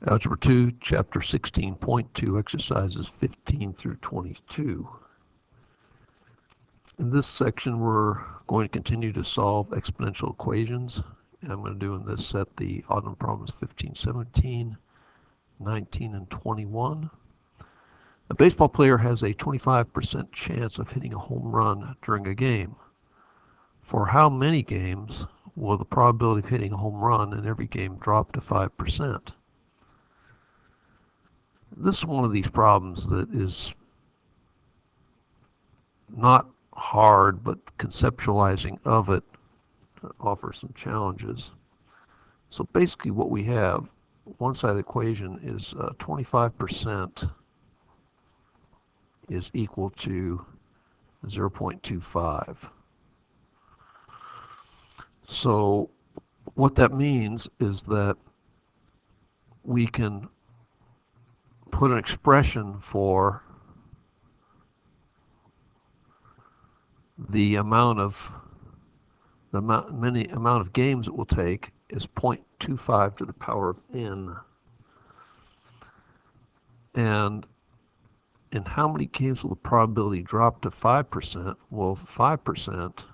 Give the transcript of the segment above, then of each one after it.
Algebra 2, Chapter 16.2, Exercises 15 through 22. In this section, we're going to continue to solve exponential equations. And I'm going to do in this set the odd number problems 15, 17, 19, and 21. A baseball player has a 25% chance of hitting a home run during a game. For how many games will the probability of hitting a home run in every game drop to 5%? This is one of these problems that is not hard, but conceptualizing of it offers some challenges. So basically what we have, one side of the equation is 25% is equal to 0.25. So what that means is that we can put an expression for the amount of games it will take is 0.25 to the power of n. And in how many games will the probability drop to 5%? Well, 5%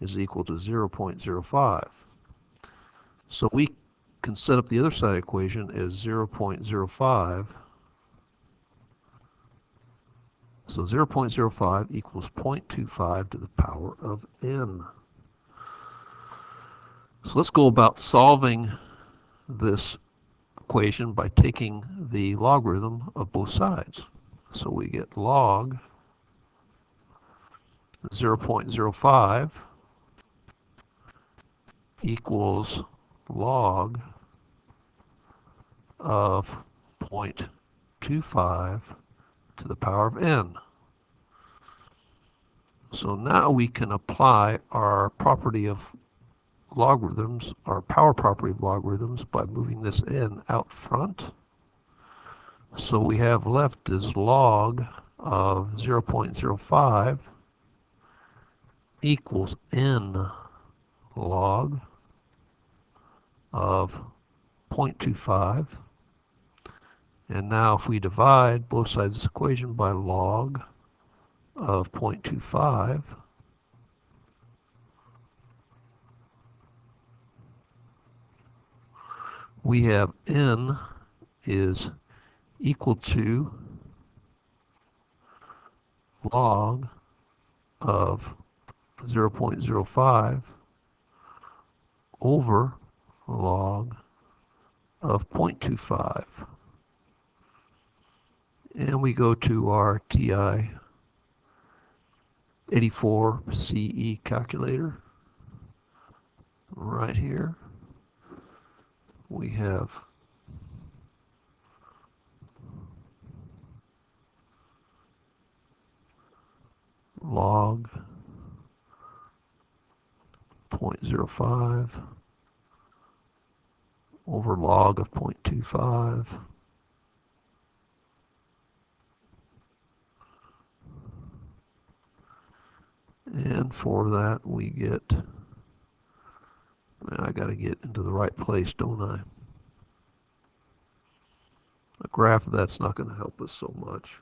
is equal to 0.05. So we can set up the other side of the equation as 0.05. So 0.05 equals 0.25 to the power of n. So let's go about solving this equation by taking the logarithm of both sides. So we get log 0.05 equals log of 0.25 to the power of n. So now we can apply our property of logarithms, our power property of logarithms, by moving this n out front. So we have left is log of 0.05 equals n log of 0.25. And now if we divide both sides of this equation by log of 0.25, we have n is equal to log of 0.05 over log of 0.25. And we go to our TI 84 CE calculator. Right here we have log 0.05 over log of 0.25. And for that we get, I got to get into the right place, don't I? A graph of that's not going to help us so much.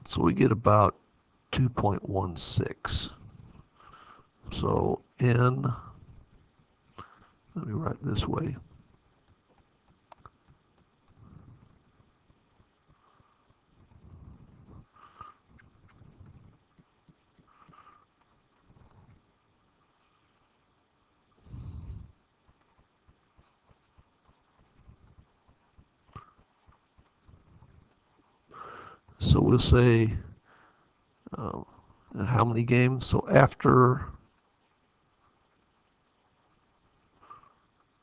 So we get about 2.16. So n, let me write this way. So we'll say how many games? So after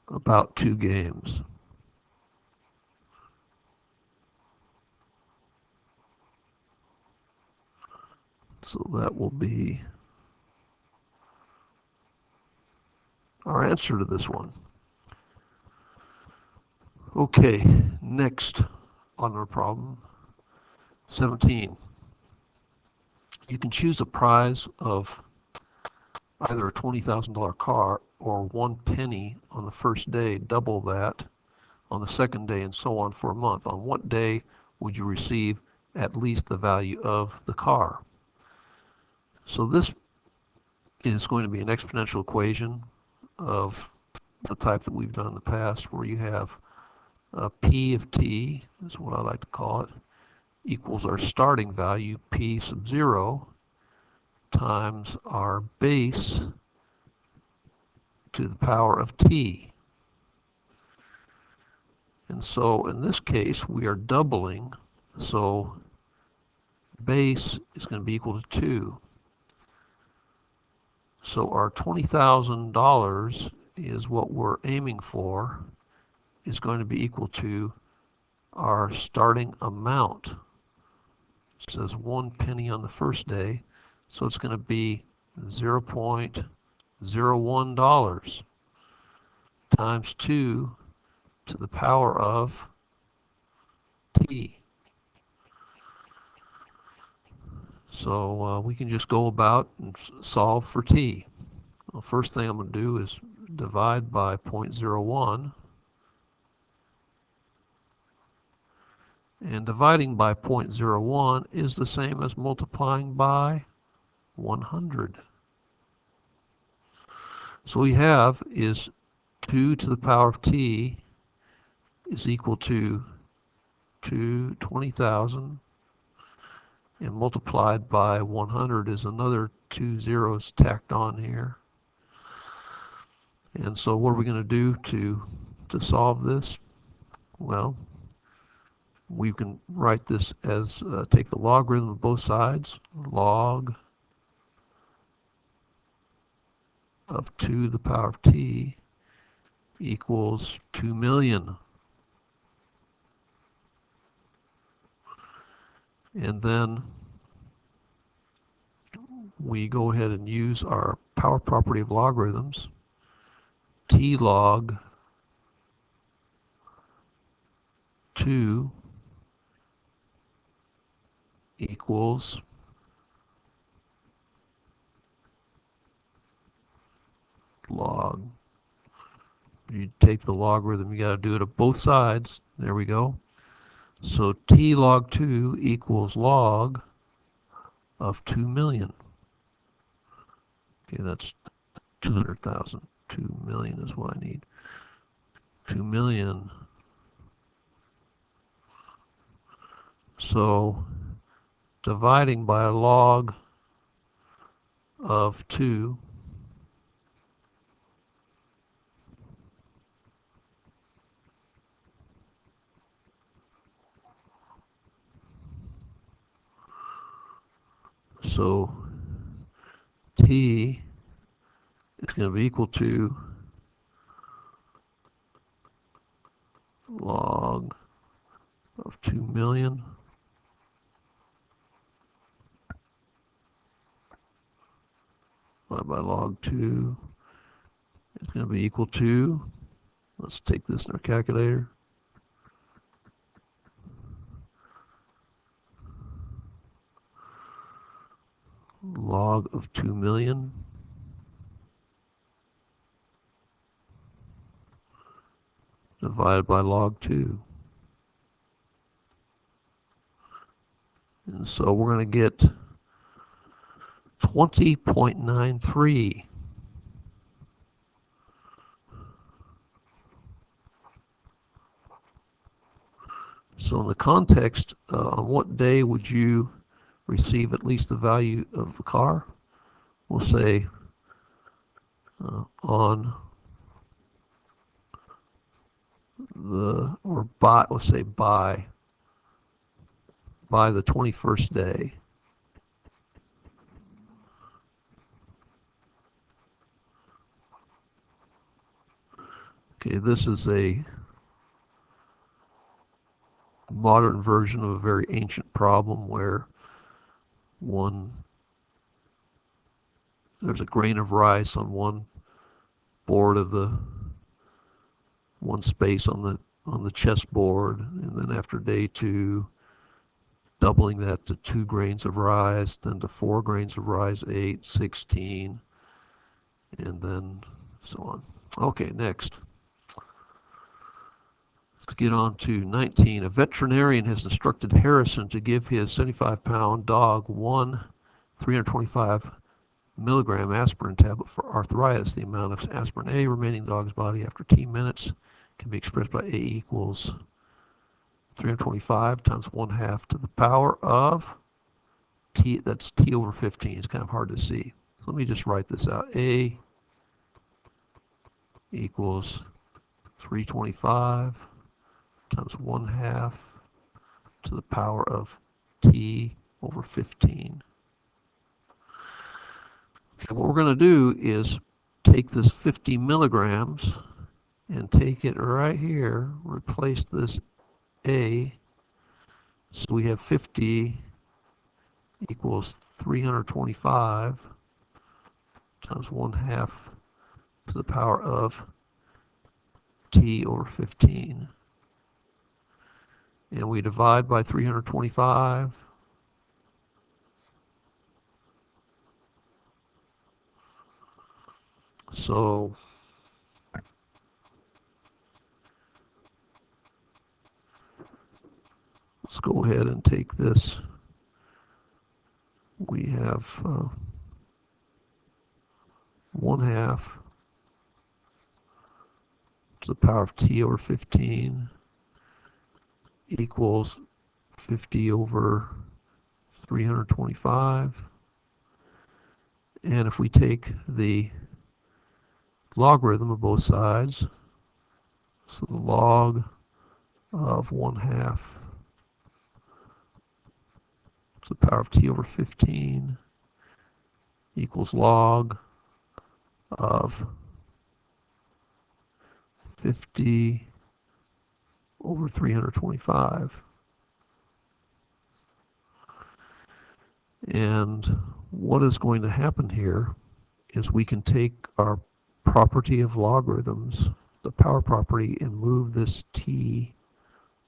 about 2 games. So that will be our answer to this one. Okay, next on our problem, 17. You can choose a prize of either a $20,000 car or 1 penny on the first day, double that on the second day, and so on for a month. On what day would you receive at least the value of the car? So this is going to be an exponential equation of the type that we've done in the past, where you have P of t, is what I like to call it, equals our starting value, P sub 0, times our base to the power of t. And so in this case, we are doubling, so base is going to be equal to 2. So our $20,000 is what we're aiming for, is going to be equal to our starting amount. It says 1 penny on the first day, so it's going to be $0.01 times 2 to the power of t. So we can just go about and solve for t. The first thing I'm going to do is divide by 0.01. And dividing by 0.01 is the same as multiplying by 100. So what we have is 2 to the power of t is equal to 20,000, and multiplied by 100 is another 2 zeros tacked on here. And so what are we going to do to solve this? Well, we can write this as, take the logarithm of both sides, log of 2 to the power of t equals 2 million. And then we go ahead and use our power property of logarithms. T log 2 equals log. You take the logarithm, you got to do it at both sides. There we go. So t log 2 equals log of 2 million. Okay, that's 200,000. 2 million is what I need. 2 million. So dividing by a log of 2 so t is going to be equal to log of 2 million divided by log 2 is going to be equal to, let's take this in our calculator, log of 2 million divided by log 2. And so we're going to get 20.93. So in the context, on what day would you receive at least the value of the car? We'll say on the, or by, we'll say by the 21st day. Okay, this is a modern version of a very ancient problem where there's a grain of rice on one board of the one space on the on the chessboard, and then after day 2, doubling that to 2 grains of rise, then to 4 grains of rise, 8, 16, and then so on. Okay, next. Let's get on to 19. A veterinarian has instructed Harrison to give his 75-pound dog one 325 milligram aspirin tablet for arthritis. The amount of aspirin A remaining in the dog's body after T minutes can be expressed by A equals 325 times 1/2 to the power of T, that's T over 15. It's kind of hard to see. So let me just write this out. A equals 325 times 1/2 to the power of T over 15. Okay, what we're going to do is take this 50 milligrams and take it right here, replace this A, so we have 50 equals 325 times 1/2 to the power of T over 15. And we divide by 325. So let's go ahead and take this. We have 1/2 to the power of T over 15 equals 50 over 325. And if we take the logarithm of both sides, so the log of 1/2 to the power of T over 15 equals log of 50 over 325. And what is going to happen here is we can take our property of logarithms, the power property, and move this T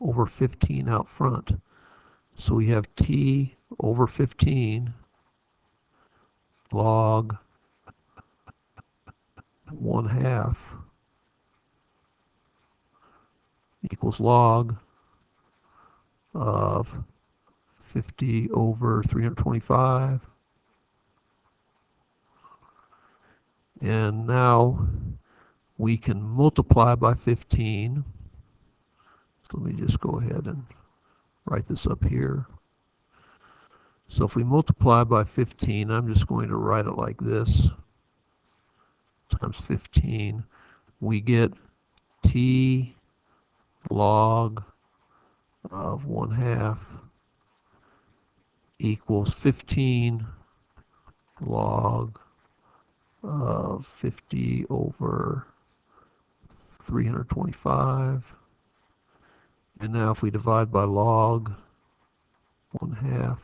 over 15 out front. So we have T over 15 log 1/2 equals log of 50 over 325. And now we can multiply by 15. So let me just go ahead and write this up here. So if we multiply by 15, I'm just going to write it like this, times 15. We get T log of 1/2 equals 15 log of 50 over 325. And now if we divide by log 1/2,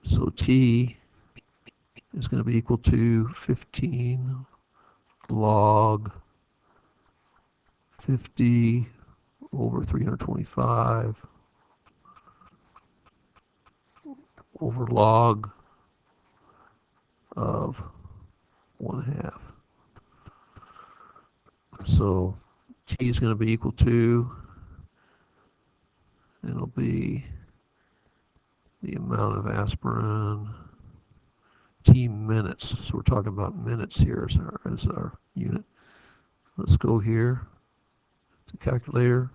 so T is going to be equal to 15 log 50 over 325 over log of 1/2. So T is going to be equal to, it'll be the amount of aspirin, T minutes. So we're talking about minutes here as our unit. Let's go here to calculator.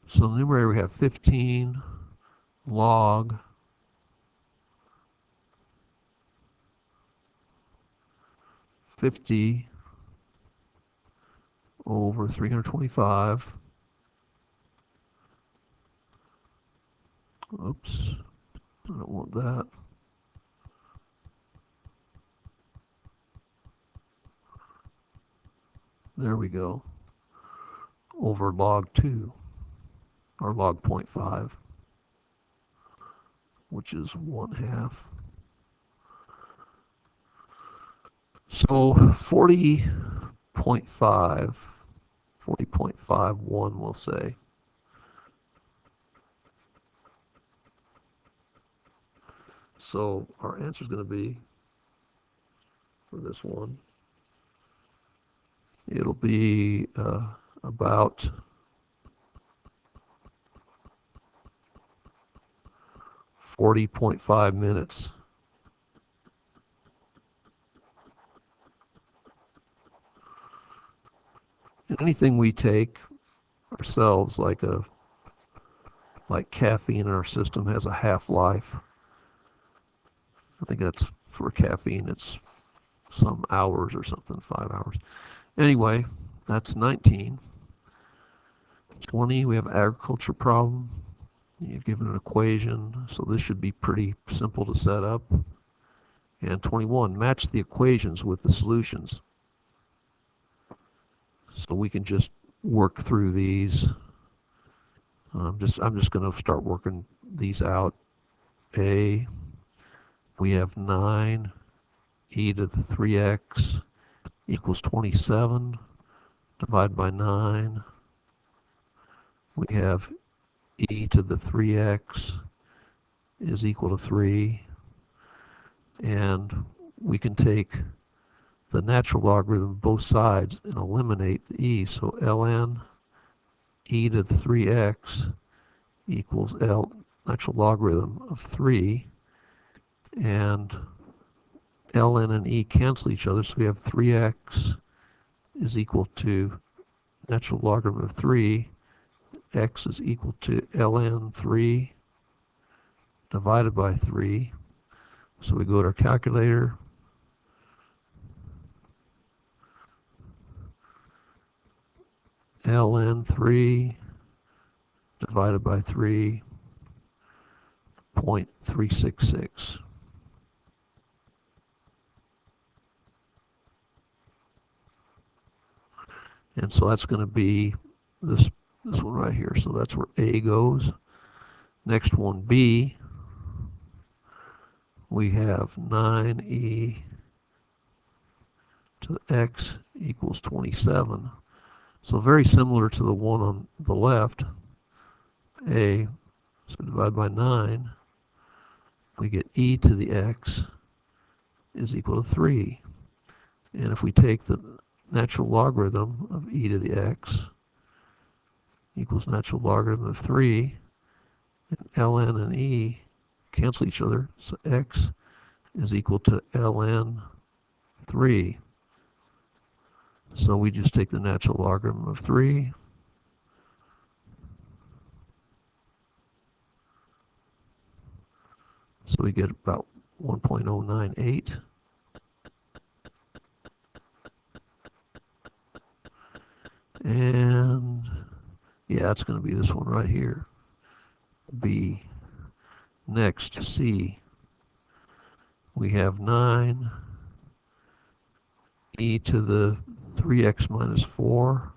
So in the numerator we have 15 log 50 over 325. Oops, I don't want that. There we go. Over log 2, or log 0.5. which is 1/2. So 40.51 we'll say. So our answer is going to be, for this one, it'll be about 40.5 minutes. And anything we take ourselves, like caffeine in our system, has a half-life. I think that's, for caffeine, it's some hours or something, 5 hours. Anyway, that's 19. 20, we have an agriculture problem. You're given an equation, so this should be pretty simple to set up. And 21, match the equations with the solutions. So we can just work through these. I'm just going to start working these out. A, we have 9 e to the 3x equals 27. Divide by 9. We have e to the 3x is equal to 3. And we can take the natural logarithm of both sides and eliminate the e. So ln e to the 3x equals natural logarithm of 3. And ln and e cancel each other, so we have 3x is equal to natural logarithm of 3. X is equal to ln 3 divided by 3. So we go to our calculator. Ln 3 divided by 3, 0.366. And so that's going to be this one right here. So that's where A goes. Next one, B, we have 9e to the x equals 27. So very similar to the one on the left. A, so divide by 9, we get e to the x is equal to 3. And if we take the natural logarithm of e to the x equals natural logarithm of 3, and ln and e cancel each other, so x is equal to ln 3. So we just take the natural logarithm of 3, so we get about 1.098. And yeah, it's going to be this one right here, B. Next, C, we have 9 e to the 3x minus 4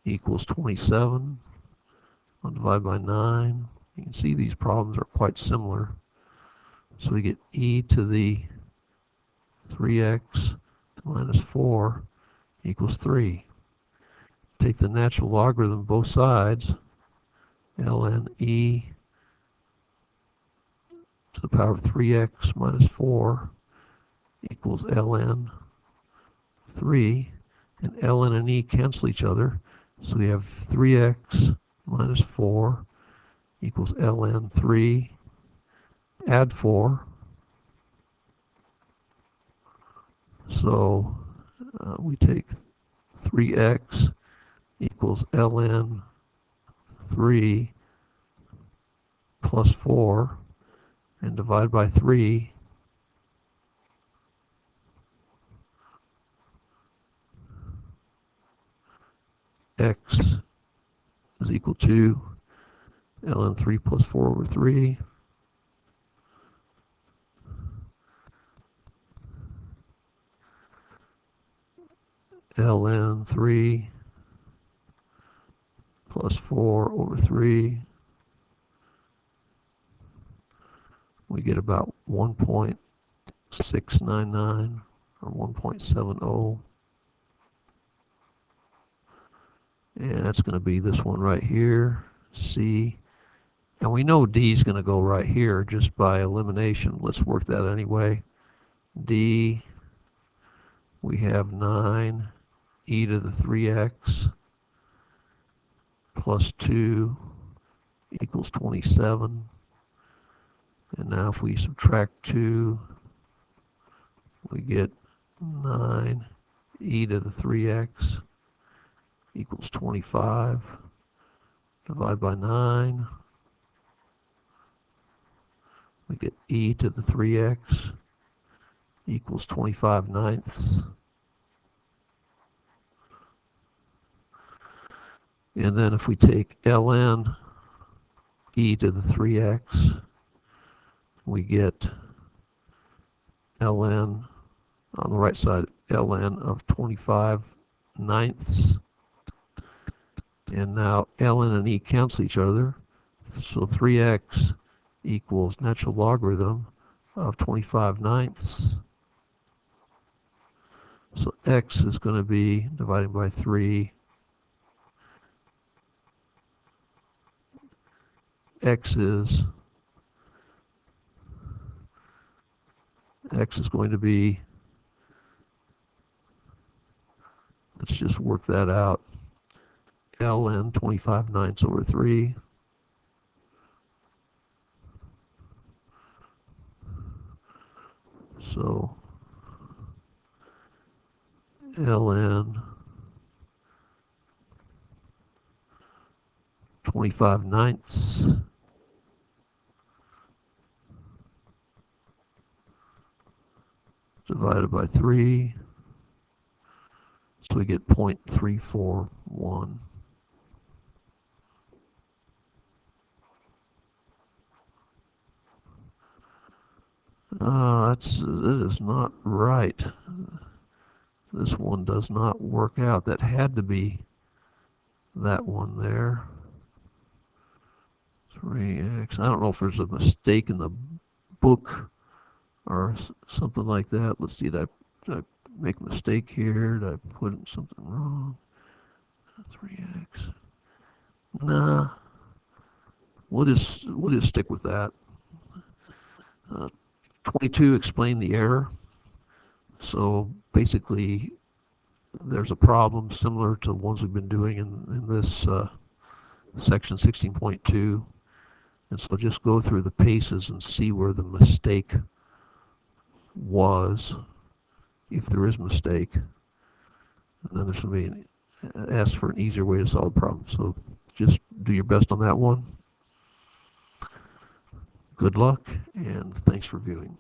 equals 27. I'll divide by 9. You can see these problems are quite similar. So we get e to the 3x minus 4 equals 3. Take the natural logarithm of both sides, ln e to the power of 3x minus 4 equals ln 3, and ln and e cancel each other, so we have 3x minus 4 equals ln 3, add 4, so we take 3x equals ln 3 plus 4 and divide by 3. X is equal to ln 3 plus 4 over 3. Ln 3 plus 4 over 3 we get about 1.699 or 1.70. And that's going to be this one right here, C. And we know D is going to go right here just by elimination. Let's work that anyway. D, we have 9 e to the 3x plus 2 equals 27. And now if we subtract 2, we get 9 e to the 3x equals 25. Divide by 9. We get e to the 3x equals 25/9. And then if we take ln e to the 3x, we get ln on the right side, ln of 25/9. And now ln and e cancel each other. So 3x equals natural logarithm of 25/9. So x is going to be divided by 3. X is going to be, let's just work that out, ln 25/9 over 3. So ln 25/9 divided by 3. So we get 0.341. That is not right. This one does not work out. That had to be that one there. 3x. I don't know if there's a mistake in the book or something like that. Let's see, did I make a mistake here? Did I put in something wrong? 3x. Nah. We'll just stick with that. 22, explain the error. So basically, there's a problem similar to the ones we've been doing in this section 16.2. And so just go through the paces and see where the mistake was, if there is a mistake. And then there's going to be ask for an easier way to solve the problem. So just do your best on that one. Good luck, and thanks for viewing.